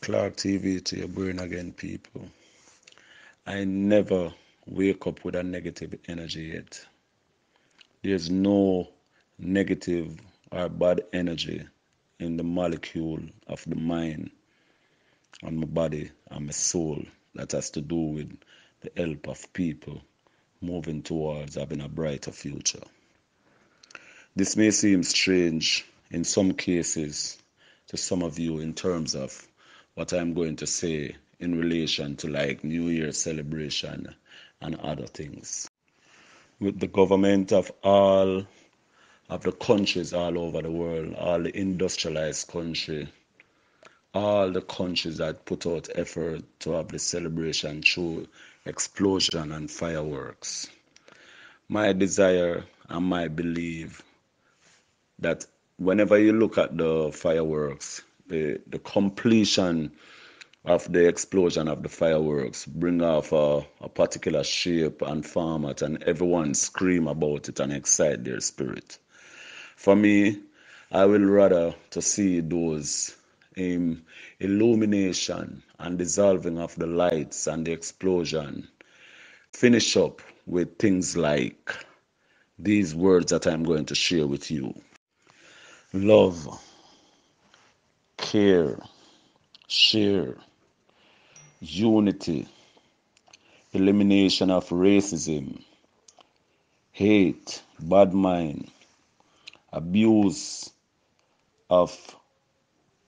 Clarke TV to your brain again, people. I never wake up with a negative energy yet. There's no negative or bad energy in the molecule of the mind and my body and my soul that has to do with the help of people moving towards having a brighter future. This may seem strange in some cases to some of you in terms of what I'm going to say in relation to like New Year celebration and other things. With the government of all of the countries all over the world, all the industrialized country, all the countries that put out effort to have the celebration through explosion and fireworks. My desire and my belief that whenever you look at the fireworks, the completion of the explosion of the fireworks bring off a particular shape and format, and everyone scream about it and excite their spirit. For me, I will rather to see those illumination and dissolving of the lights and the explosion finish up with things like these words that I'm going to share with you. Love, care, share, unity, elimination of racism, hate, bad mind, abuse of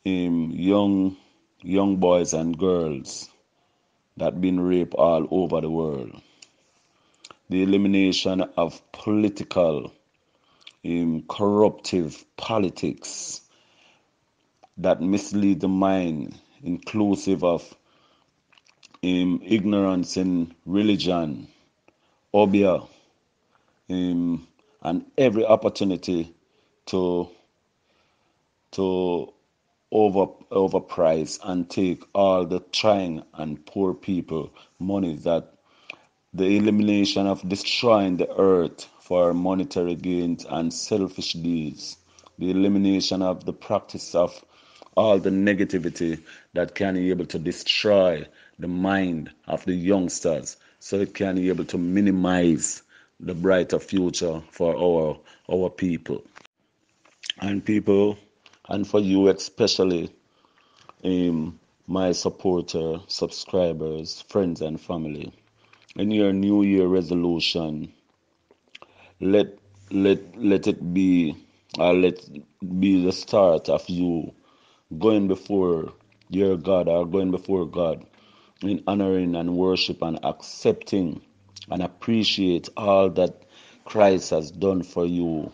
young boys and girls that been raped all over the world, the elimination of political corruptive politics that mislead the mind, inclusive of ignorance in religion, obia, and every opportunity to to overprice and take all the trying and poor people money, that the elimination of destroying the earth for monetary gains and selfish deeds, the elimination of the practice of all the negativity that can be able to destroy the mind of the youngsters, so it can be able to minimize the brighter future for our people. And people, and for you especially, my supporter, subscribers, friends and family, in your New Year resolution, let let it be, let be the start of you going before your God, or going before God in honoring and worship and accepting and appreciate all that Christ has done for you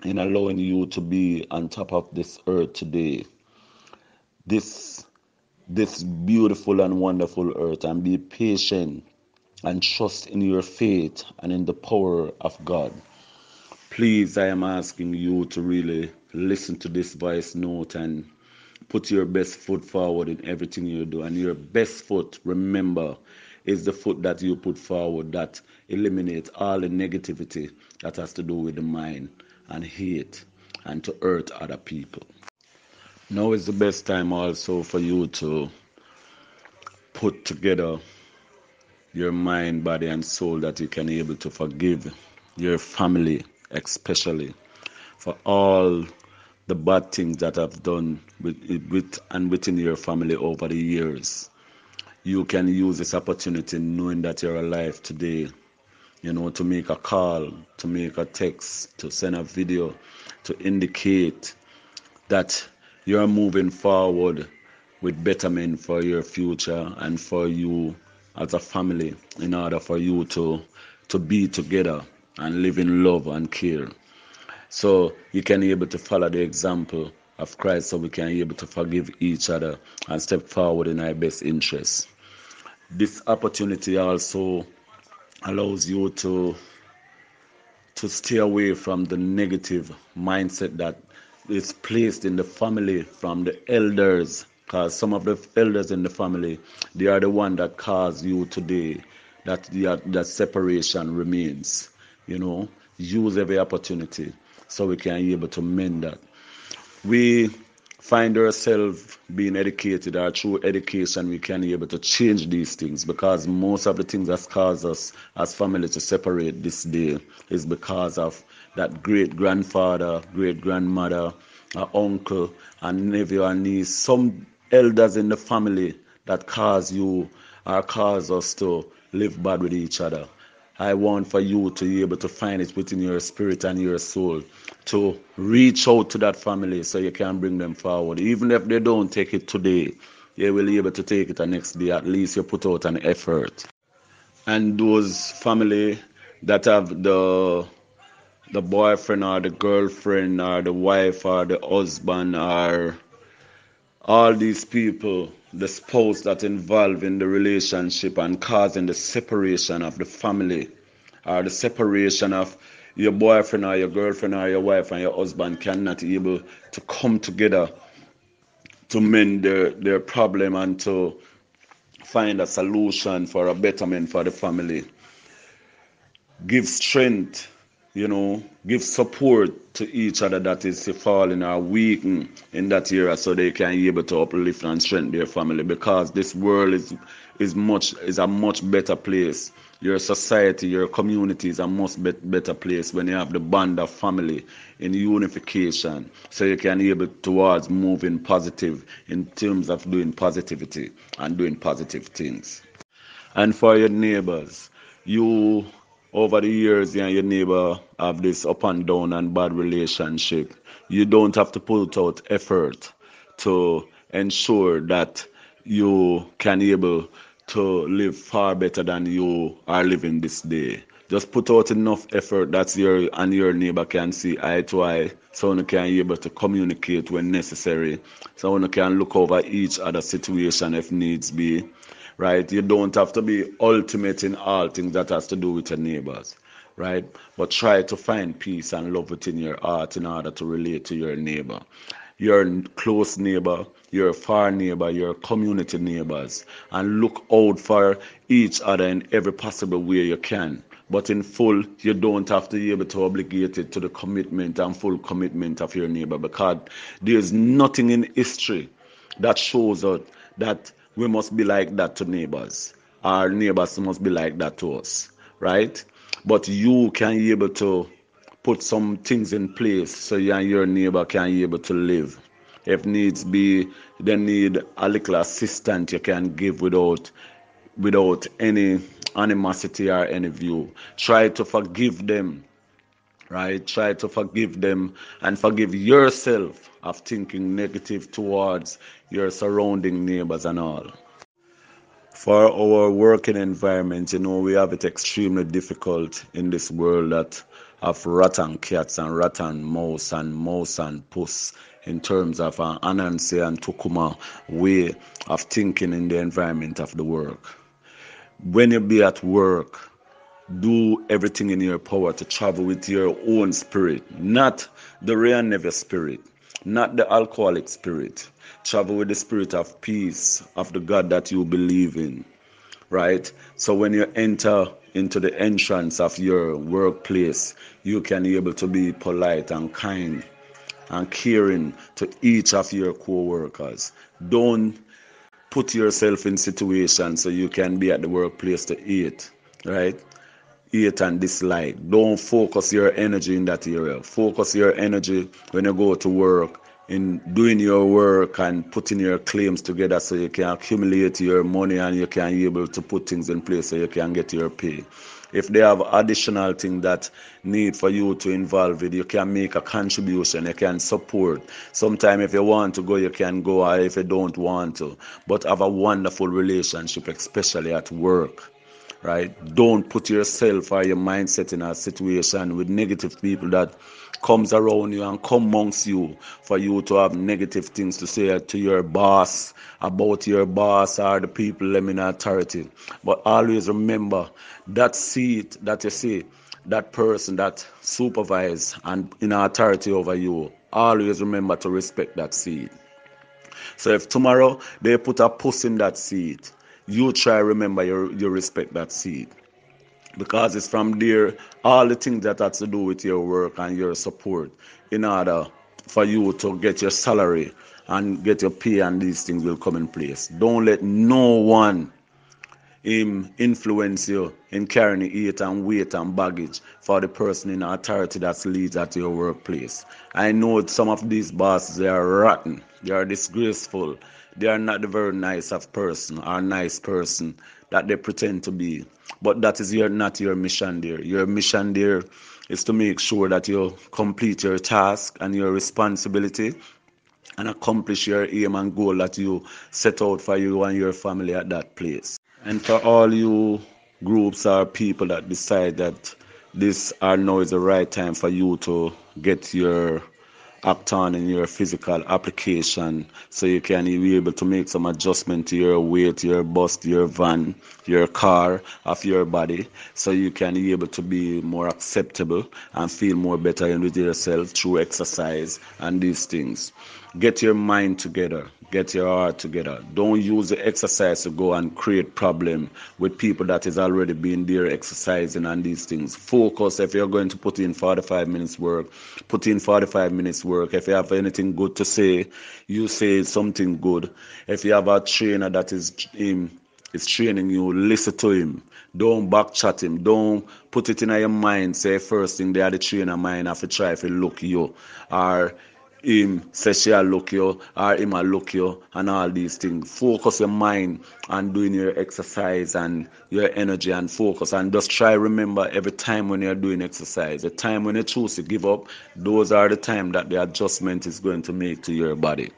in allowing you to be on top of this earth today, this this beautiful and wonderful earth, and be patient and trust in your faith and in the power of God. Please, I am asking you to really listen to this voice note and put your best foot forward in everything you do. And your best foot, remember, is the foot that you put forward that eliminates all the negativity that has to do with the mind and hate and to hurt other people. Now is the best time also for you to put together your mind, body, and soul, that you can be able to forgive your family, especially for all the bad things that have done with and within your family over the years. You can use this opportunity, knowing that you're alive today, to make a call, to make a text, to send a video, to indicate that you're moving forward with betterment for your future and for you as a family, in order for you to be together and live in love and care. So you can be able to follow the example of Christ, so we can be able to forgive each other and step forward in our best interests. This opportunity also allows you to stay away from the negative mindset that is placed in the family from the elders, because some of the elders in the family, they are the one that cause you today that separation remains. Use every opportunity so we can be able to mend that. We find ourselves being educated, or through education we can be able to change these things, because most of the things that cause us as family to separate this day is because of that great grandfather, great grandmother, uncle and nephew and niece, some elders in the family that cause you or cause us to live bad with each other. I want for you to be able to find it within your spirit and your soul to reach out to that family so you can bring them forward. Even if they don't take it today, they will be able to take it the next day. At least you put out an effort. And those family that have the boyfriend or the girlfriend or the wife or the husband or all these people, the spouse that involved in the relationship and causing the separation of the family, or the separation of your boyfriend or your girlfriend or your wife and your husband cannot able to come together to mend their problem and to find a solution for a betterment for the family. Give strength, give support to each other that is falling or weak in that area, so they can be able to uplift and strengthen their family, because this world is a much better place. Your society, your community is a much better place when you have the bond of family in unification, so you can be able towards moving positive in terms of doing positivity and doing positive things. And for your neighbors, you over the years, you and your neighbor have this up and down and bad relationship. You don't have to put out effort to ensure that you can able to live far better than you are living this day. Just put out enough effort that your neighbor can see eye to eye, so you can be able to communicate when necessary, so you can look over each other situation if needs be, right? You don't have to be ultimate in all things that has to do with your neighbors, right? But try to find peace and love within your heart in order to relate to your neighbor, your close neighbor, your far neighbor, your community neighbors, and look out for each other in every possible way you can. But in full, you don't have to be able to obligate it to the commitment and full commitment of your neighbor, because there's nothing in history that shows us that we must be like that to neighbors. Our neighbors must be like that to us, right? But you can be able to put some things in place so you and your neighbor can be able to live. If needs be, they need a little assistance you can give without any animosity or any view. Try to forgive them, right? Try to forgive them and forgive yourself of thinking negative towards your surrounding neighbors and all. For our working environment, we have it extremely difficult in this world that of rat and cats and rat and mouse and puss, in terms of an Anansi and Tukuma way of thinking in the environment of the work. When you be at work, do everything in your power to travel with your own spirit, not the real never spirit, not the alcoholic spirit. Travel with the spirit of peace, of the God that you believe in, right? So when you enter into the entrance of your workplace, you can be able to be polite and kind and caring to each of your co-workers. Don't put yourself in situations so you can be at the workplace to eat, right? Hate and dislike. Don't focus your energy in that area. Focus your energy when you go to work in doing your work and putting your claims together so you can accumulate your money and you can be able to put things in place so you can get your pay. If they have additional things that need for you to involve with, you can make a contribution, you can support. Sometimes if you want to go, you can go, or if you don't want to. But have a wonderful relationship, especially at work, right? Don't put yourself or your mindset in a situation with negative people that comes around you and come amongst you for you to have negative things to say to your boss, about your boss or the people in authority. But always remember that seat that you see, that person that supervise and in authority over you, always remember to respect that seat. So if tomorrow they put a puss in that seat, you try remember you respect that seat, because it's from there all the things that has to do with your work and your support in order for you to get your salary and get your pay, and these things will come in place. Don't let no one influence you in carrying weight and weight and baggage for the person in authority that leads at your workplace. I know some of these bosses, they are rotten, they are disgraceful, they are not the very nice of person or nice person that they pretend to be. But that is not your mission there. Your mission there is to make sure that you complete your task and your responsibility and accomplish your aim and goal that you set out for you and your family at that place. And for all you groups or people that decide that this or now is the right time for you to get your act on in your physical application so you can be able to make some adjustment to your weight, your bust, your van, your car, of your body, so you can be able to be more acceptable and feel more better in with yourself through exercise and these things. Get your mind together, get your heart together. Don't use the exercise to go and create problem with people that is already being there exercising and these things. Focus. If you're going to put in 45 minutes work, put in 45 minutes work. If you have anything good to say, you say something good. If you have a trainer that is training you, listen to him. Don't back chat him. Don't put it in your mind. Say first thing they are the trainer mind have to try if you look you, or him say she'll look you, or him will look you, and all these things. Focus your mind on doing your exercise and your energy, and focus, and just try remember every time when you're doing exercise, the time when you choose to give up, those are the time that the adjustment is going to make to your body,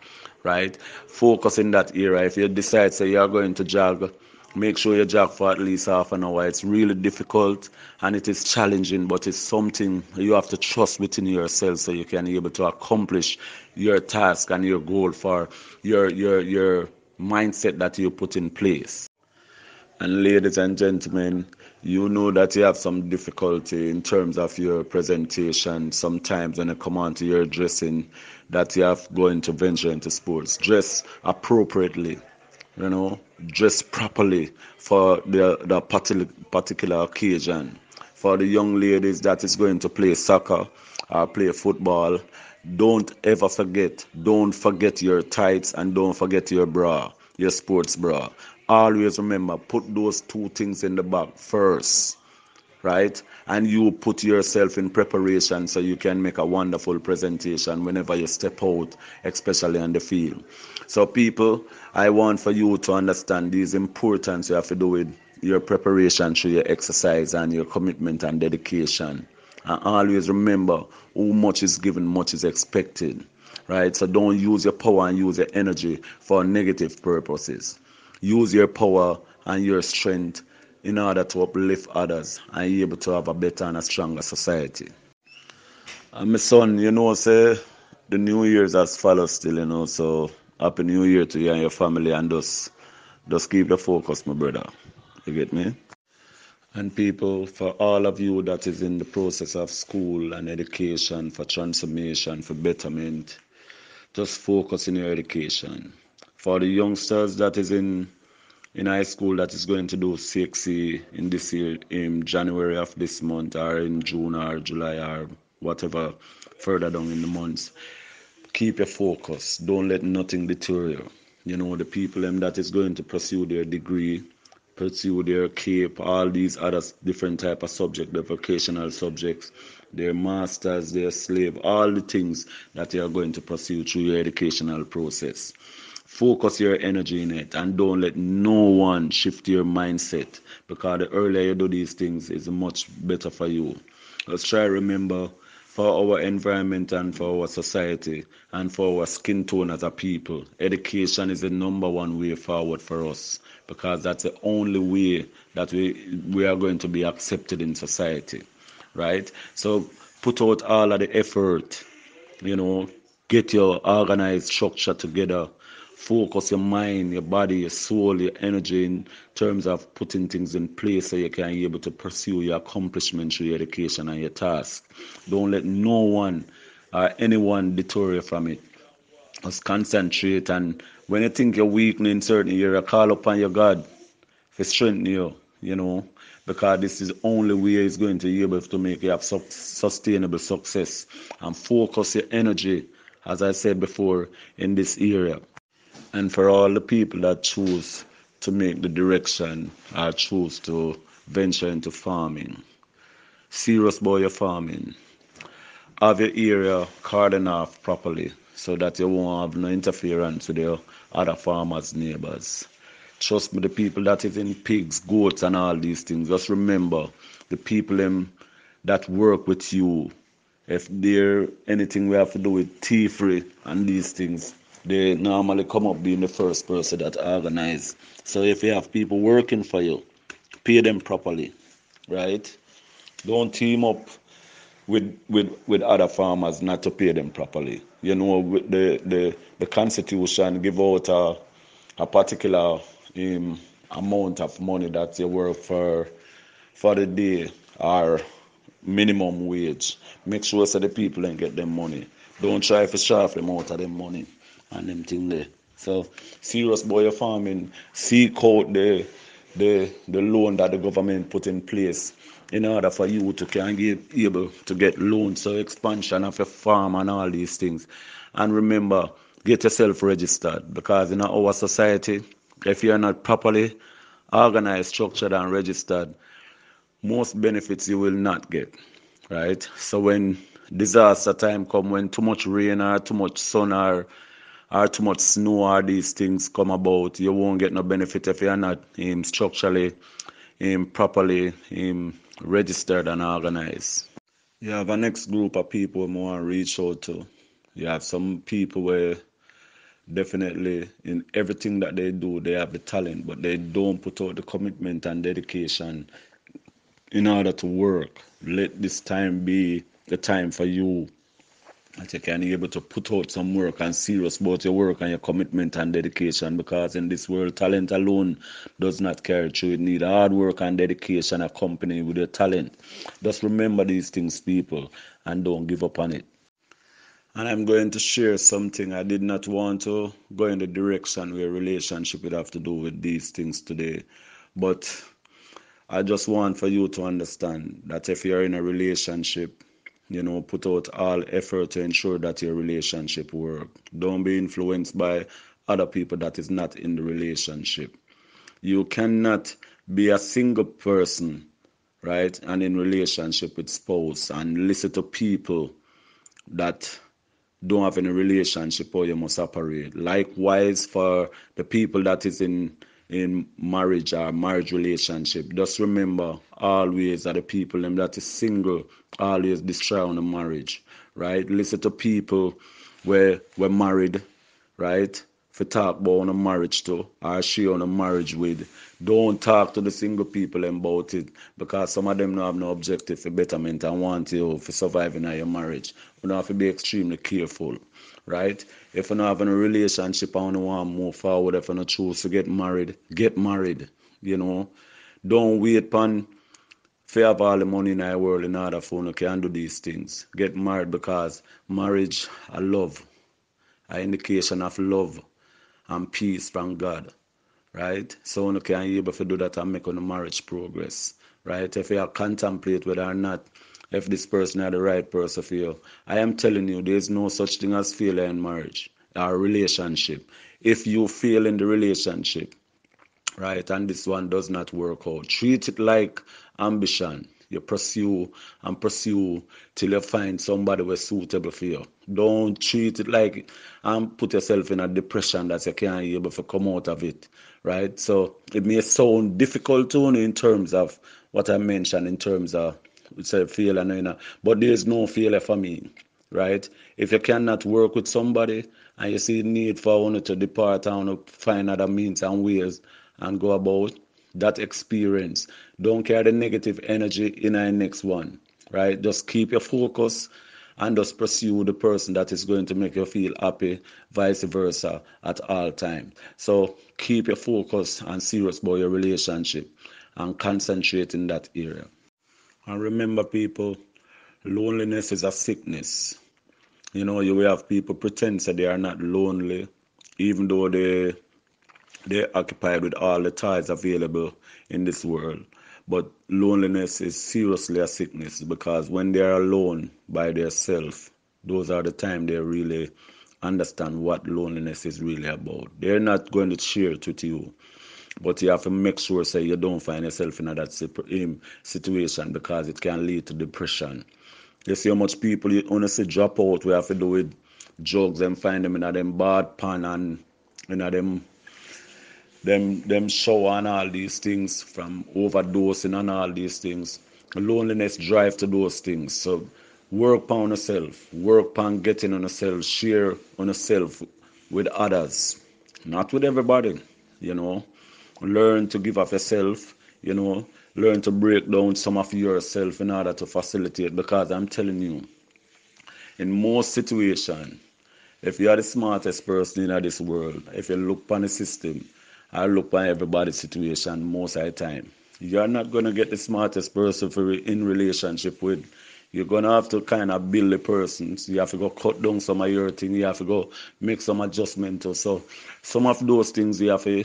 right? Focus in that area. If you decide say you're going to jog, make sure you jog for at least half an hour. It's really difficult and it is challenging, but it's something you have to trust within yourself so you can be able to accomplish your task and your goal for your mindset that you put in place. And ladies and gentlemen, you know that you have some difficulty in terms of your presentation. Sometimes when you come on to your dressing, that you have going to venture into sports. Dress appropriately, dress properly for the particular occasion. For the young ladies that is going to play soccer or play football, don't forget your tights and don't forget your bra, your sports bra. Always remember, put those two things in the bag first, right? And you put yourself in preparation so you can make a wonderful presentation whenever you step out, especially on the field. So people, I want for you to understand these importance you have to do with your preparation through your exercise and your commitment and dedication. And always remember, how much is given, much is expected, right? So don't use your power and use your energy for negative purposes. Use your power and your strength in order to uplift others and be able to have a better and a stronger society. And my son, say the New Year's has followed still, so happy New Year to you and your family, and just keep the focus, my brother. You get me? And people, for all of you that is in the process of school and education, for transformation, for betterment, just focus in your education. For the youngsters that is in high school that is going to do CXC in this year, in January of this month, or in June or July or whatever further down in the months, keep your focus. Don't let nothing deter you. The people that is going to pursue their degree, pursue their CAPE, all these other different type of subjects, the vocational subjects, their masters, their slave, all the things that you are going to pursue through your educational process. Focus your energy in it and don't let no one shift your mindset, because the earlier you do these things is much better for you. Let's try to remember, for our environment and for our society and for our skin tone as a people, education is the number one way forward for us, because that's the only way that we are going to be accepted in society, right? So put out all of the effort, you know, get your organized structure together, focus your mind, your body, your soul, your energy in terms of putting things in place so you can be able to pursue your accomplishment through your education and your task. Don't let no one or anyone deter you from it. Just concentrate, and when you think you're weak in certain area, call upon your God for strengthening you, because this is the only way is going to be able to make you have sustainable success. And focus your energy as I said before, in this area. And for all the people that choose to make the direction or choose to venture into farming, serious about your farming, have your area cordoned off properly so that you won't have no interference with your other farmers' neighbors. Trust me, the people that is in pigs, goats, and all these things, just remember the people that work with you. If there anything we have to do with thievery and these things, they normally come up being the first person that organize. So if you have people working for you, pay them properly, right? Don't team up with other farmers not to pay them properly. You know, with the constitution give out a particular amount of money that you work for the day or minimum wage. Make sure so the people ain't get them money. Don't try to shaft them out of them money and them thing there. So serious boy your farming, seek out the loan that the government put in place in order for you to can get able to get loans, so expansion of your farm and all these things. And remember, get yourself registered because in our society, if you're not properly organized, structured, and registered, most benefits you will not get, right? So when disaster time come, when too much rain or too much sun or too much snow or these things come about, you won't get no benefit if you're not structurally properly registered and organized. You have a next group of people who want to reach out to. You have some people where definitely in everything that they do, they have the talent, but they don't put out the commitment and dedication in order to work. Let this time be the time for you that you can be able to put out some work and serious about your work and your commitment and dedication, because in this world talent alone does not carry through. It needs hard work and dedication accompanied with your talent. Just remember these things, people, and don't give up on it. And I'm going to share something. I did not want to go in the direction where relationship would have to do with these things today, but I just want for you to understand that if you're in a relationship, put out all effort to ensure that your relationship work. Don't be influenced by other people that is not in the relationship. You cannot be a single person, right, and in relationship with spouse and listen to people that don't have any relationship or you must operate. Likewise for the people that is in marriage or marriage relationship. Just remember always that the people them that is single always destroy on the marriage. Right? Listen to people where we're married, right? For talk about on a marriage too, or share on a marriage with. Don't talk to the single people about it, because some of them don't have no objective for betterment and want you for surviving in your marriage. You don't have to be extremely careful, right? If you're not having a relationship and you want to move forward, if you not choose to get married, get married. You know, don't wait upon for have all the money in the world in order for you can do these things. Get married, because marriage, a love, an indication of love and peace from God, right? So you can be able to do that and make on the marriage progress, right? If you contemplate whether or not if this person is the right person for you, I am telling you, there is no such thing as failure in marriage or relationship. If you fail in the relationship, right, and this one does not work out, treat it like ambition. You pursue and pursue till you find somebody who's suitable for you. Don't treat it like and put yourself in a depression that you can't be able to come out of it, right? So it may sound difficult to you in terms of what I mentioned in terms of say failure, but there's no failure for me, right? If you cannot work with somebody and you see the need for one to depart and find other means and ways and go about that experience, don't carry the negative energy in our next one, right? Just keep your focus and just pursue the person that is going to make you feel happy, vice versa, at all times. So keep your focus and serious about your relationship and concentrate in that area. And remember, people, loneliness is a sickness. You will have people pretend that they are not lonely, even though they're occupied with all the ties available in this world. But loneliness is seriously a sickness, because when they are alone by themselves, Those are the time they really understand what loneliness is really about. They're not going to share it with you, but you have to make sure say you don't find yourself in that situation because it can lead to depression. You see how much people you honestly drop out we have to do with drugs and find them in a them bad pan and in a them shower and all these things from overdosing and all these things. Loneliness drive to those things. So work on yourself, work on getting on yourself, share on yourself with others, not with everybody, you know. Learn to give of yourself, you know, learn to break down some of yourself in order to facilitate because I'm telling you, in most situations, if you are the smartest person in this world, if you look upon the system, I look upon everybody's situation most of the time. You're not gonna get the smartest person for in relationship with. You're gonna have to kind of build the persons. You have to go cut down some of your things. You have to go make some adjustments. So some of those things you have to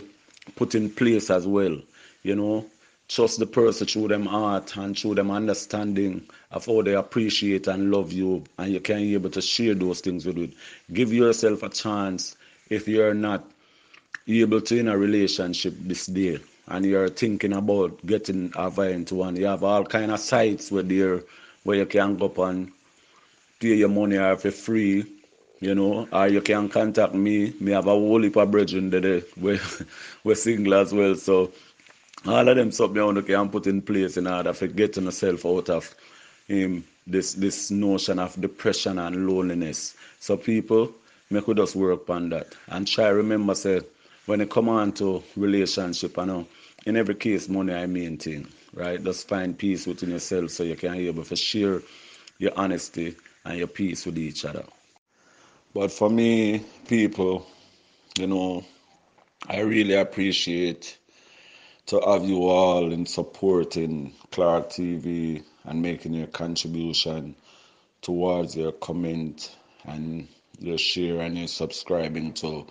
put in place as well. You know, trust the person through them heart and through them understanding of how they appreciate and love you, and you can be able to share those things with it. Give yourself a chance if you're not able to in a relationship this day and you're thinking about getting a into one. You have all kind of sites where you can go up and pay your money or for free, you know, or you can contact me. Me have a whole heap of brethren there we're single as well. So all of them something you can put in place in order for getting yourself out of this notion of depression and loneliness. So people, make we just work on that and try remember say when it come on to relationship, I know in every case money I main thing, right? Just find peace within yourself so you can be able to share your honesty and your peace with each other. But for me, people, you know, I really appreciate to have you all in supporting Clarke TV and making your contribution towards your comment and your share and your subscribing to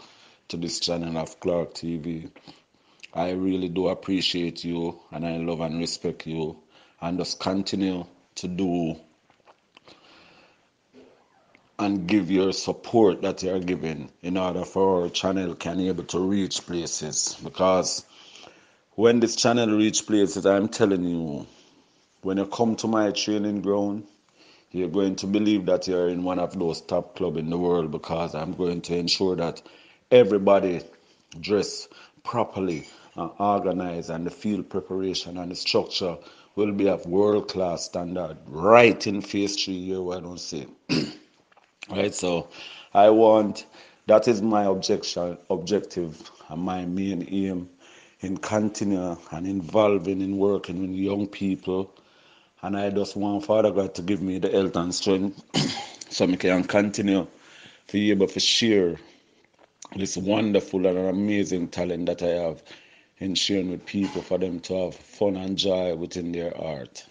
this channel of Clarke TV. I really do appreciate you and I love and respect you and just continue to do and give your support that you're giving in order for our channel can be able to reach places because when this channel reach places, I'm telling you, when you come to my training ground, you're going to believe that you're in one of those top clubs in the world because I'm going to ensure that everybody dress properly and organized and the field preparation and the structure will be of world-class standard right in phase 3 here, I don't say. Right, so I want that is my objective and my main aim in continue and involving in working with young people. And I just want Father God to give me the health and strength so I can continue to be able to share this wonderful and amazing talent that I have in sharing with people for them to have fun and joy within their art.